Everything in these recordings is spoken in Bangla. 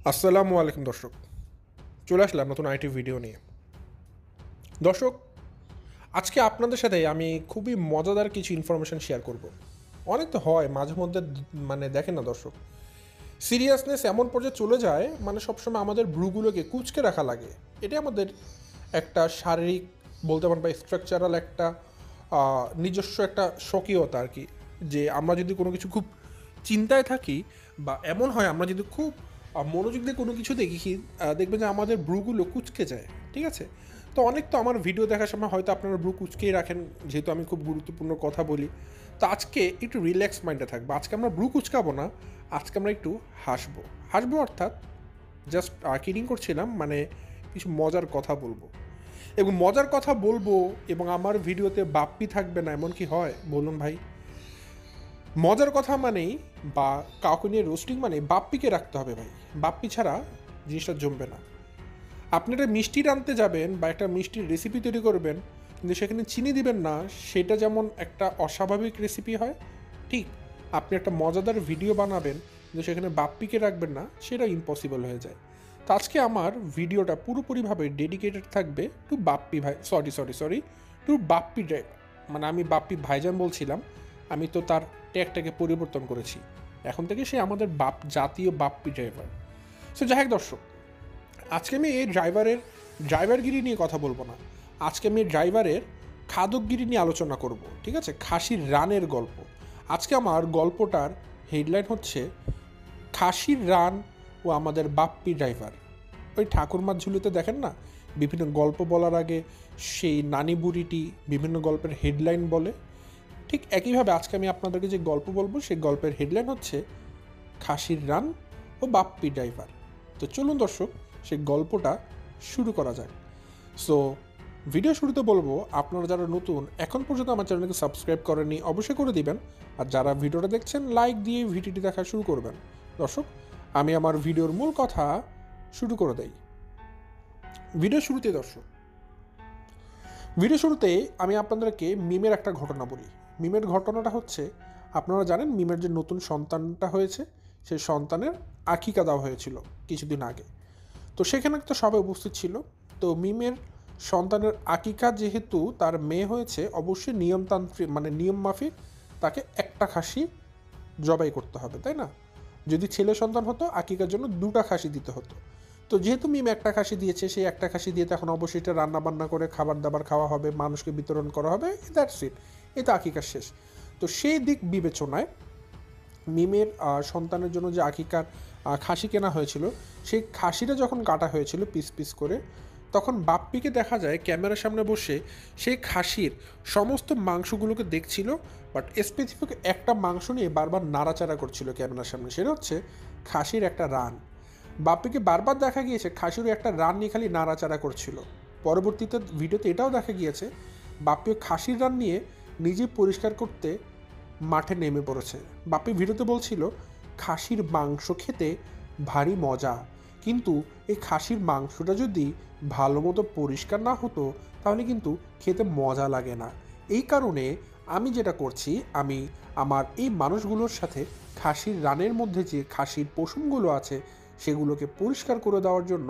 আসসালামু আলাইকুম দর্শক, চলে আসলাম নতুন আইটি ভিডিও নিয়ে। দর্শক, আজকে আপনাদের সাথে আমি খুবই মজাদার কিছু ইনফরমেশান শেয়ার করব। অনেক তো হয় মাঝে মধ্যে, মানে দেখেন না দর্শক, সিরিয়াসনেস এমন পর্যায়ে চলে যায়, মানে সবসময় আমাদের ব্রুগুলোকে কুঁচকে রাখা লাগে। এটা আমাদের একটা শারীরিক বলতে পারেন বা স্ট্রাকচারাল একটা নিজস্ব একটা স্বকীয়তা আর কি। যে আমরা যদি কোনো কিছু খুব চিন্তায় থাকি বা এমন হয় আমরা যদি খুব মনোযোগ দিয়ে কোনো কিছু দেখি, দেখবেন যে আমাদের ব্রুগুলো কুঁচকে যায়। ঠিক আছে? তো অনেক তো আমার ভিডিও দেখার সময় হয়তো আপনারা ব্রু কুঁচকেই রাখেন, যেহেতু আমি খুব গুরুত্বপূর্ণ কথা বলি। তো আজকে একটু রিল্যাক্স মাইন্ডে থাকবো। আজকে আমরা ব্রু কুঁচকাবো না, আজকে আমরা একটু হাসবো। হাসবো অর্থাৎ জাস্ট কিডিং করছিলাম, মানে কিছু মজার কথা বলবো। এবং মজার কথা বলবো এবং আমার ভিডিওতে বাপ্পি থাকবে না, এমন কি হয় বলুন ভাই? মজার কথা মানেই বা কাউকে নিয়ে রোস্টিং মানে বাপ্পিকে রাখতে হবে ভাই। বাপ্পি ছাড়া জিনিসটা জমবে না। আপনি একটা মিষ্টি রাঁধতে যাবেন বা একটা মিষ্টির রেসিপি তৈরি করবেন, কিন্তু সেখানে চিনি দিবেন না, সেটা যেমন একটা অস্বাভাবিক রেসিপি হয়, ঠিক আপনি একটা মজাদার ভিডিও বানাবেন কিন্তু সেখানে বাপ্পিকে রাখবেন না, সেটা ইম্পসিবল হয়ে যায়। তো আজকে আমার ভিডিওটা পুরোপুরিভাবে ডেডিকেটেড থাকবে টু বাপ্পি ভাই, সরি টু বাপ্পি ড্রাইভার। মানে আমি বাপ্পি ভাইজান বলছিলাম, আমি তো তার ট্যাগটাকে পরিবর্তন করেছি, এখন থেকে সে আমাদের জাতীয় বাপ্পি ড্রাইভার। সো যাই হোক দর্শক, আজকে আমি এই ড্রাইভারগিরি নিয়ে কথা বলবো না। আজকে আমি ড্রাইভারের খাদকগিরি নিয়ে আলোচনা করব। ঠিক আছে? খাসির রানের গল্প। আজকে আমার গল্পটার হেডলাইন হচ্ছে খাসির রান ও আমাদের বাপ্পি ড্রাইভার। ওই ঠাকুরমার ঝুলিতে দেখেন না, বিভিন্ন গল্প বলার আগে সেই নানি বুড়িটি বিভিন্ন গল্পের হেডলাইন বলে, ঠিক একইভাবে আজকে আমি আপনাদেরকে যে গল্প বলবো সেই গল্পের হেডলাইন হচ্ছে খাসির রান ও বাপ্পি ড্রাইভার। তো চলুন দর্শক, সেই গল্পটা শুরু করা যাক। সো ভিডিও শুরুতে বলবো, আপনারা যারা নতুন এখন পর্যন্ত আমার চ্যানেলকে সাবস্ক্রাইব করেননি অবশ্যই করে দিবেন, আর যারা ভিডিওটা দেখছেন লাইক দিয়ে ভিডিওটি দেখা শুরু করবেন। দর্শক, আমি আমার ভিডিওর মূল কথা শুরু করে দেই। ভিডিও শুরুতে আমি আপনাদেরকে মিমের একটা ঘটনা বলি। মিমের ঘটনাটা হচ্ছে, আপনারা জানেন মিমের যে নতুন সন্তানটা হয়েছে, সেই সন্তানের আকিকা দেওয়া হয়েছিল কিছুদিন আগে। তো সেখানে তো সবাই উপস্থিত ছিল। তো মিমের সন্তানের আকিকা যেহেতু তার মেয়ে হয়েছে, অবশ্যই নিয়মতান্ত্রিক মানে নিয়ম মাফিক তাকে একটা খাসি জবাই করতে হবে, তাই না? যদি ছেলে সন্তান হতো আকিকার জন্য দুটা খাসি দিতে হতো। তো যেহেতু মিম একটা খাসি দিয়েছে, সেই একটা খাসি দিয়ে তখন অবশ্যই এটা রান্না বান্না করে খাবার দাবার খাওয়া হবে, মানুষকে বিতরণ করা হবে, দ্যাটস ইট, এটা আকিকার শেষ। তো সেই দিক বিবেচনায় মিমের সন্তানের জন্য যে আকিকার খাসি কেনা হয়েছিল, সেই খাসিটা যখন কাটা হয়েছিল পিস পিস করে, তখন বাপ্পিকে দেখা যায় ক্যামেরার সামনে বসে সেই খাসির সমস্ত মাংসগুলোকে দেখছিল, বাট স্পেসিফিক একটা মাংস নিয়ে বারবার নাড়াচাড়া করছিল ক্যামেরার সামনে, সেটা হচ্ছে খাসির একটা রান। বাপ্পিকে বারবার দেখা গিয়েছে খাসির একটা রান নিয়ে খালি নাড়াচাড়া করছিল। পরবর্তীতে ভিডিওতে এটাও দেখা গিয়েছে বাপ্পি খাসির রান নিয়ে নিজে পরিষ্কার করতে মাঠে নেমে পড়েছে। বাপ্পি ভিডিওতে বলছিল খাসির মাংস খেতে ভারী মজা, কিন্তু এই খাসির মাংসটা যদি ভালো মতো পরিষ্কার না হতো তাহলে কিন্তু খেতে মজা লাগে না। এই কারণে আমি যেটা করছি, আমি আমার এই মানুষগুলোর সাথে খাসির রানের মধ্যে যে খাসির পশমগুলো আছে সেগুলোকে পরিষ্কার করে দেওয়ার জন্য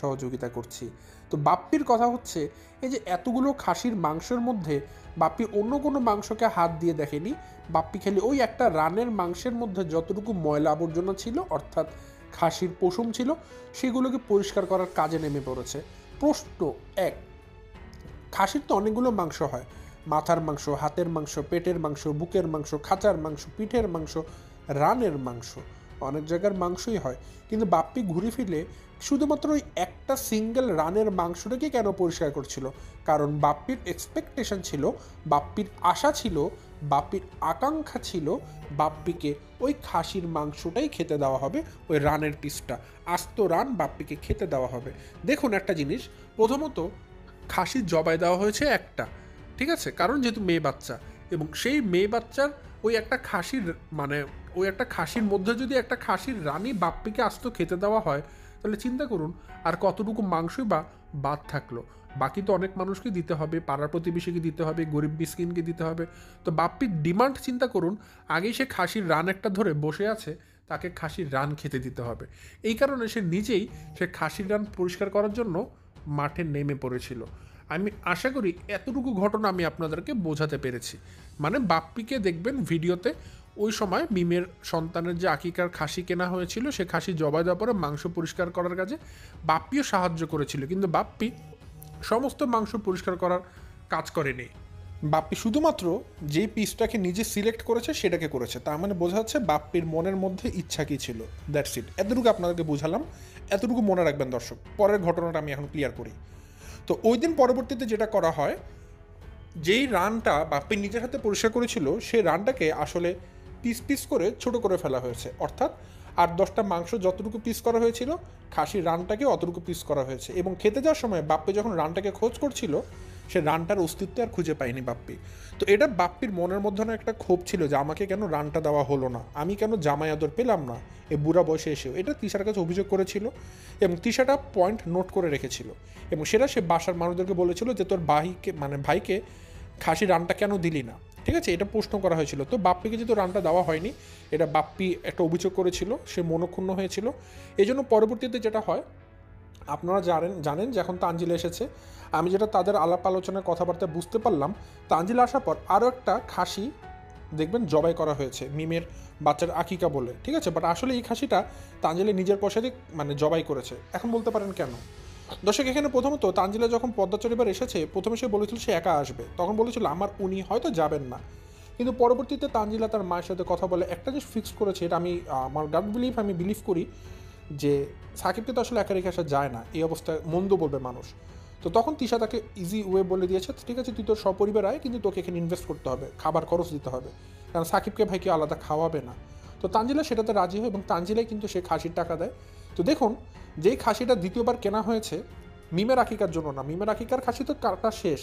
সহযোগিতা করছি। তো বাপ্পির কথা হচ্ছে, এই যে এতগুলো খাসির মাংসের মধ্যে বাপ্পি অন্য কোনো মাংসকে হাত দিয়ে দেখেনি। বাপ্পি খেলে ওই একটা রানের মাংসের মধ্যে যতটুকু ময়লা আবর্জনা ছিল, অর্থাৎ খাসির পশম ছিল, সেগুলোকে পরিষ্কার করার কাজে নেমে পড়েছে। প্রশ্ন এক, খাসির তো অনেকগুলো মাংস হয়, মাথার মাংস, হাতের মাংস, পেটের মাংস, বুকের মাংস, খাঁচার মাংস, পিঠের মাংস, রানের মাংস, অনেক জায়গার মাংসই হয়, কিন্তু বাপ্পি ঘুরে ফিরলে শুধুমাত্র ওই একটা সিঙ্গেল রানের মাংসটাকে কেন পরিষ্কার করছিল? কারণ বাপ্পির এক্সপেকটেশন ছিল, বাপ্পির আশা ছিল, বাপ্পির আকাঙ্ক্ষা ছিল বাপ্পিকে ওই খাসির মাংসটাই খেতে দেওয়া হবে, ওই রানের পিসটা আস্ত রান বাপ্পিকে খেতে দেওয়া হবে। দেখুন একটা জিনিস, প্রথমত খাসির জবাই দেওয়া হয়েছে একটা, ঠিক আছে, কারণ যেহেতু মেয়ে বাচ্চা, এবং সেই মেয়ে বাচ্চার ওই একটা খাসির মানে ওই একটা খাসির মধ্যে যদি একটা খাসির রানী বাপ্পিকে আস্ত খেতে দেওয়া হয়, তাহলে চিন্তা করুন আর কতটুকু মাংসই বা বাদ থাকলো। বাকি তো অনেক মানুষকে দিতে হবে, পাড়ার প্রতিবেশীকে দিতে হবে, গরিব মিসকিনকে দিতে হবে। তো বাপ্পির ডিমান্ড চিন্তা করুন, আগেই সে খাসির রান একটা ধরে বসে আছে, তাকে খাসির রান খেতে দিতে হবে। এই কারণে সে খাসির রান পরিষ্কার করার জন্য মাঠে নেমে পড়েছিল। আমি আশা করি এতটুকু ঘটনা আমি আপনাদেরকে বোঝাতে পেরেছি। মানে বাপ্পিকে দেখবেন ভিডিওতে ওই সময় মিমের সন্তানের যে আকিকার খাসি কেনা হয়েছিল, সে খাসি জবাই দেওয়ার পরে মাংস পরিষ্কার করার কাজে বাপ্পিও সাহায্য করেছিল, কিন্তু বাপ্পি সমস্ত মাংস পরিষ্কার করার কাজ করেনি। বাপ্পি শুধুমাত্র যেই পিসটাকে নিজে সিলেক্ট করেছে সেটাকে করেছে। তার মানে বোঝা যাচ্ছে বাপ্পির মনের মধ্যে ইচ্ছা কী ছিল। That's it. এতটুকু আপনাদেরকে বুঝালাম, এতটুকু মনে রাখবেন দর্শক। পরের ঘটনাটা আমি এখন ক্লিয়ার করি। তো ওই দিন পরবর্তীতে যেটা করা হয়, যেই রানটা বাপ্পি নিজের হাতে পরিষ্কার করেছিল সেই রানটাকে আসলে পিস পিস করে ছোট করে ফেলা হয়েছে। অর্থাৎ 8-10টা মাংস যতটুকু পিস করা হয়েছিল, খাসির রানটাকে অতটুকু পিস করা হয়েছে। এবং খেতে যাওয়ার সময় বাপ্পি যখন রানটাকে খোঁজ করছিল, সে রানটার অস্তিত্ব আর খুঁজে পায়নি বাপ্পি। তো এটা বাপ্পির মনের মধ্যে না একটা ক্ষোভ ছিল যে আমাকে কেন রানটা দেওয়া হলো না, আমি কেন জামাই আদর পেলাম না এই বুড়া বয়সে এসেও। এটা তিশার কাছে অভিযোগ করেছিল এবং তিশাটা পয়েন্ট নোট করে রেখেছিল এবং সেটা সে বাসার মানুষদেরকে বলেছিল যে তোর ভাইকে খাসি রানটা কেন দিলি না, ঠিক আছে, এটা প্রশ্ন করা হয়েছিল। তো বাপ্পিকে যেহেতু রানটা দেওয়া হয়নি, এটা বাপ্পি একটা অভিযোগ করেছিল, সে মনক্ষুণ্ণ হয়েছিল। এই জন্য পরবর্তীতে যেটা হয়, আপনারা জানেন যে এখন তানজিল এসেছে, আমি যেটা তাদের আলাপ আলোচনার কথাবার্তা বুঝতে পারলাম, তানজিল আসার পর আরও একটা খাসি দেখবেন জবাই করা হয়েছে মিমের বাচ্চার আকিকা বলে, ঠিক আছে। বাট আসলে এই খাসিটা তানজিলে নিজের পয়সাতে জবাই করেছে। এখন বলতে পারেন কেন? দর্শক, এখানে প্রথমত তানজিলা যখন পদ্মাচরিবার এসেছে, প্রথমে সে বলেছিল সে একা আসবে, তখন বলেছিল উনি হয়তো যাবেন না। কিন্তু পরবর্তীতে তানজিলা তার মায়ের সাথে কথা বলে একটা জিনিস ফিক্স করেছে, এটা আমার গাট বিলিভ, আমি বিলিভ করি যে সাকিবকে তো আসলে একা রেখে আসা যায় না, এই অবস্থায় মন্দ বলবে মানুষ। তো তখন তিশা তাকে ইজি ওয়ে বলে দিয়েছে, ঠিক আছে তুই তোর সপরিবার আয়, কিন্তু তোকে এখানে ইনভেস্ট করতে হবে, খাবার খরচ দিতে হবে, কারণ সাকিবকে ভাইকে আলাদা খাওয়াবে না। তো তানজিলা সেটাতে রাজি হয় এবং তানজিলাই কিন্তু সে খাসির টাকা দেয়। তো দেখুন, যেই খাসিটা দ্বিতীয়বার কেনা হয়েছে মিমের আকিকার জন্য না, মিমের আকিকার খাসি তো কাটা শেষ,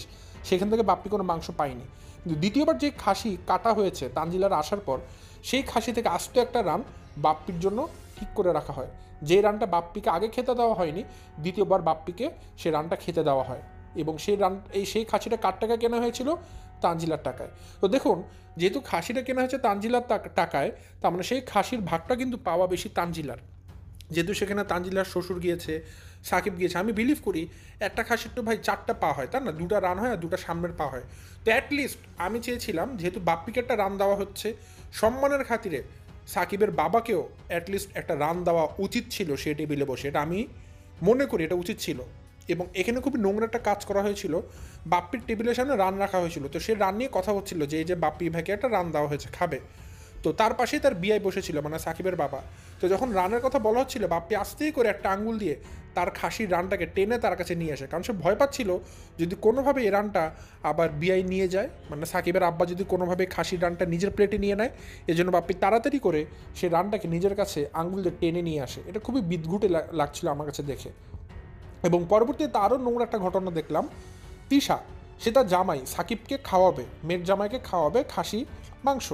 সেখান থেকে বাপ্পি কোনো মাংস পায়নি। কিন্তু দ্বিতীয়বার যে খাসি কাটা হয়েছে তানজিলার আসার পর, সেই খাসি থেকে আস্ত একটা রান বাপ্পির জন্য ঠিক করে রাখা হয়। যে রানটা বাপ্পিকে আগে খেতে দেওয়া হয়নি, দ্বিতীয়বার বাপ্পিকে সে রানটা খেতে দেওয়া হয় এবং সেই খাসিটা কার টাকায় কেনা হয়েছিল? তানজিলার টাকায়। তো দেখুন, যেহেতু খাসিটা কেনা হয়েছে তানজিলার টাকায়, তার মানে সেই খাসির ভাগটা কিন্তু পাওয়া বেশি তানজিলার। যেহেতু সেখানে তানজিলার শ্বশুর গিয়েছে, সাকিব গিয়েছে, আমি বিলিভ করি একটা খাসির তো ভাই 4টা পা হয়, তার না 2টা রান হয় আর 2টা সামনের পা হয়। তো অ্যাটলিস্ট আমি চেয়েছিলাম, যেহেতু বাপ্পিকে একটা রান দেওয়া হচ্ছে, সম্মানের খাতিরে সাকিবের বাবাকেও অ্যাটলিস্ট একটা রান দেওয়া উচিত ছিল সে টেবিলে বসে। এটা আমি মনে করি এটা উচিত ছিল। এবং এখানে খুবই নোংরা একটা কাজ করা হয়েছিল, বাপ্পির টেবিলের সামনে রান রাখা হয়েছিল, তো সে রান নিয়ে কথা হচ্ছিল যে এই যে বাপ্পি ভাইকে একটা রান দেওয়া হয়েছে, খাবে। তো তার পাশেই তার বিআই বসেছিল, মানে সাকিবের বাবা। তো যখন রানের কথা বলা হচ্ছিল, বাপ্পি আস্তেই করে একটা আঙ্গুল দিয়ে তার খাসির রানটাকে টেনে তার কাছে নিয়ে আসে, কারণ সে ভয় পাচ্ছিল যদি কোনোভাবে এই রানটা আবার বিআই নিয়ে যায়, মানে সাকিবের আব্বা যদি কোনোভাবে খাসির রানটা নিজের প্লেটে নিয়ে নেয়, এজন্য বাপ্পি তাড়াতাড়ি করে সে রানটাকে নিজের কাছে আঙ্গুল দিয়ে টেনে নিয়ে আসে। এটা খুবই বিদঘুটে লাগছিল আমার কাছে দেখে। এবং পরবর্তীতে আরও নোংরা একটা ঘটনা দেখলাম, তিশা সে তার জামাই সাকিবকে খাওয়াবে, মেয়ের জামাইকে খাওয়াবে খাসি মাংস।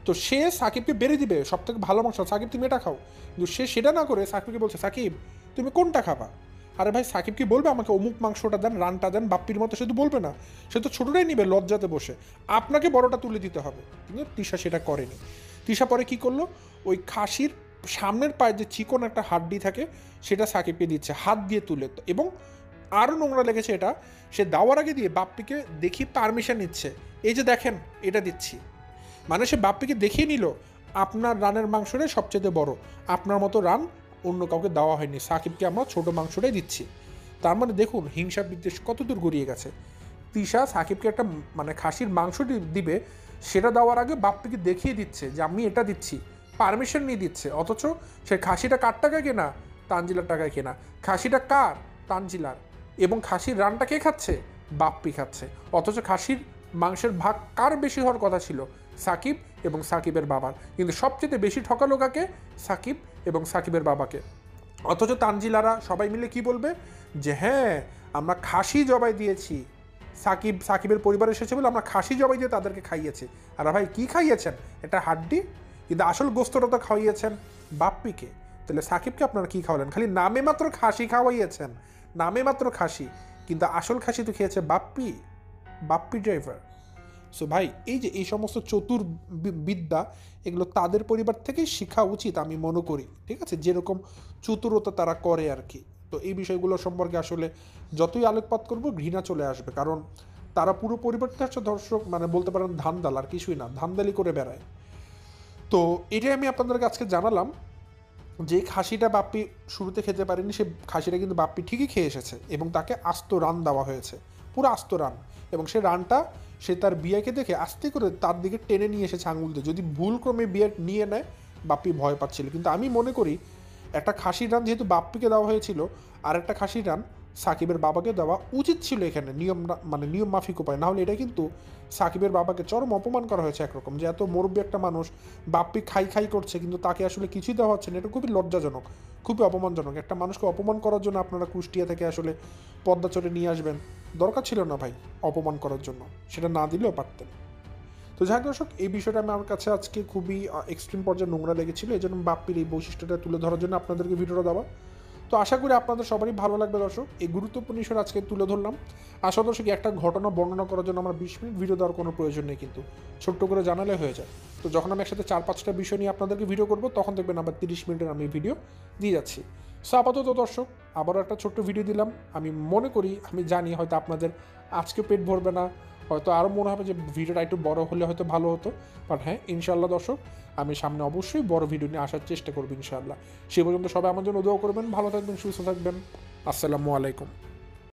তো সে সাকিবকে বেড়ে দিবে সব থেকে ভালো মাংস, সাকিব তুমি এটা খাও, কিন্তু সে সেটা না করে সাকিবকে বলছে সাকিব তুমি কোনটা খাবা। আরে ভাই, সাকিব কি বলবে আমাকে অমুক মাংসটা দেন, রানটা দেন, বাপ্পির মতো সে তো বলবে না, সে তো ছোটোটাই নিবে লজ্জাতে বসে, আপনাকে বড়টা তুলে দিতে হবে। কিন্তু তিশা সেটা করেনি। তিশা পরে কি করলো, ওই খাসির সামনের পায়ে যে চিকন একটা হাড্ডি থাকে সেটা সাকিবকে দিচ্ছে হাত দিয়ে তুলে। এবং আরও নোংরা লেগেছে এটা, সে দেওয়ার আগে দিয়ে বাপ্পিকে দেখি পারমিশন নিচ্ছে, এই যে দেখেন এটা দিচ্ছি, মানে সে বাপ্পিকে দেখিয়ে নিল আপনার রানের মাংসটাই সবচেয়ে বড়, আপনার মতো রান অন্য কাউকে দেওয়া হয়নি, সাকিবকে আমরা ছোট মাংসটাই দিচ্ছি। তার মানে দেখুন হিংসা বিদ্বেষ কত দূর গড়িয়ে গেছে। তিশা সাকিবকে একটা খাসির মাংস দিবে, সেটা দেওয়ার আগে বাপ্পিকে দেখিয়ে দিচ্ছে যে আমি এটা দিচ্ছি, পারমিশন নিয়ে দিচ্ছে। অথচ সে খাসিটা কার টাকায় কেনা? তানজিলার টাকায় কেনা। খাসিটা কার? তানজিলার। এবং খাসির রানটা কে খাচ্ছে? বাপ্পি খাচ্ছে। অথচ খাসির মাংসের ভাগ কার বেশি হওয়ার কথা ছিল? সাকিব এবং সাকিবের বাবার। কিন্তু সবচেয়ে বেশি ঠকালো কাকে? সাকিব এবং সাকিবের বাবাকে। অথচ তানজিলারা সবাই মিলে কি বলবে যে হ্যাঁ আমরা খাসি জবাই দিয়েছি, সাকিবের পরিবার এসেছে বলে আমরা খাসি জবাই দিয়ে তাদেরকে খাইয়েছি। আর ভাই কি খাইয়েছেন? এটা হাড্ডি, কিন্তু আসল গোস্তটা তো খাওয়াইয়েছেন বাপ্পিকে। তাহলে সাকিবকে আপনারা কি খাওয়ালেন? খালি নামে মাত্র খাসি খাওয়াইয়েছেন, নামে মাত্র খাসি, কিন্তু আসল খাসি তো খেয়েছে বাপ্পি ড্রাইভার। সো ভাই এই যে এই সমস্ত চতুর বিদ্যা এগুলো তাদের পরিবার থেকেই শেখা উচিত আমি মনে করি, ঠিক আছে, যেরকম চতুরতা তারা করে আর কি। তো এই বিষয়গুলো সম্পর্কে আসলে যতই আলোকপাত করবো ঘৃণা চলে আসবে, কারণ তারা পুরো পরিবারটা হচ্ছে দর্শক মানে বলতে পারেন ধান্দাল, আর কিছুই না, ধান্দালি করে বেড়ায়। তো এটাই আমি আপনাদেরকে আজকে জানালাম যে খাসিটা বাপ্পি শুরুতে খেতে পারেনি, সে খাসিটা কিন্তু বাপ্পি ঠিকই খেয়ে এসেছে এবং তাকে আস্ত রান দেওয়া হয়েছে, পুরো আস্ত রান। এবং সে রানটা সে তার বিয়াকে দেখে আস্তে করে তার দিকে টেনে নিয়ে এসেছে আঙুল দিয়ে। যদি ভুলক্রমে বিয়া নিয়ে নেয়, বাপ্পি ভয় পাচ্ছিল। কিন্তু আমি মনে করি একটা খাসির রান যেহেতু বাপ্পিকে দেওয়া হয়েছিল, আর একটা খাসির রান সাকিবের বাবাকে দেওয়া উচিত ছিল এখানে, নিয়ম মানে নিয়ম মাফিক উপায়। নাহলে এটা কিন্তু সাকিবের বাবাকে চরম অপমান করা হয়েছে একরকম, যে এত মুরব্বী একটা মানুষ বাপ্পি খাই খাই করছে কিন্তু তাকে আসলে কিছুই দেওয়া হচ্ছে না। এটা খুবই লজ্জাজনক, খুবই অপমানজনক। একটা মানুষকে অপমান করার জন্য আপনারা কুষ্টিয়া থেকে আসলে পদ্মা চড়ে নিয়ে আসবেন, দরকার ছিল না ভাই অপমান করার জন্য, সেটা না দিলেও পারতেন। তো যাই হোক দর্শক, এই বিষয়টা আমার কাছে আজকে খুবই এক্সট্রিম পর্যায়ে নোংরা লেগেছিল, এই জন্য বাপ্পির এই বৈশিষ্ট্যটা তুলে ধরার জন্য আপনাদেরকে ভিডিওটা দেওয়া। তো আশা করি আপনাদের সবারই ভালো লাগবে দর্শক, এই গুরুত্বপূর্ণ বিষয় আজকে তুলে ধরলাম। আসলে দর্শক একটা ঘটনা বর্ণনা করার জন্য আমার 20 মিনিট ভিডিও দেওয়ার কোনো প্রয়োজন নেই, কিন্তু ছোট্ট করে জানালে হয়ে যায়। তো যখন আমি একসাথে 4-5টা বিষয় নিয়ে আপনাদেরকে ভিডিও করবো, তখন দেখবেন আবার 30 মিনিটের আমি ভিডিও দিয়ে যাচ্ছি। সো আপাতত দর্শক আবারও একটা ছোট্ট ভিডিও দিলাম। আমি মনে করি, আমি জানি হয়তো আপনাদের আজকে পেট ভরবে না, হয়তো আরও মনে হবে যে ভিডিওটা একটু বড় হলে হয়তো ভালো হতো, বাট হ্যাঁ ইনশাআল্লাহ দর্শক আমি সামনে অবশ্যই বড় ভিডিও নিয়ে আসার চেষ্টা করবো ইনশাআল্লাহ। সে পর্যন্ত সবাই আমার জন্য দোয়া করবেন, ভালো থাকবেন, সুস্থ থাকবেন। আসসালামু আলাইকুম।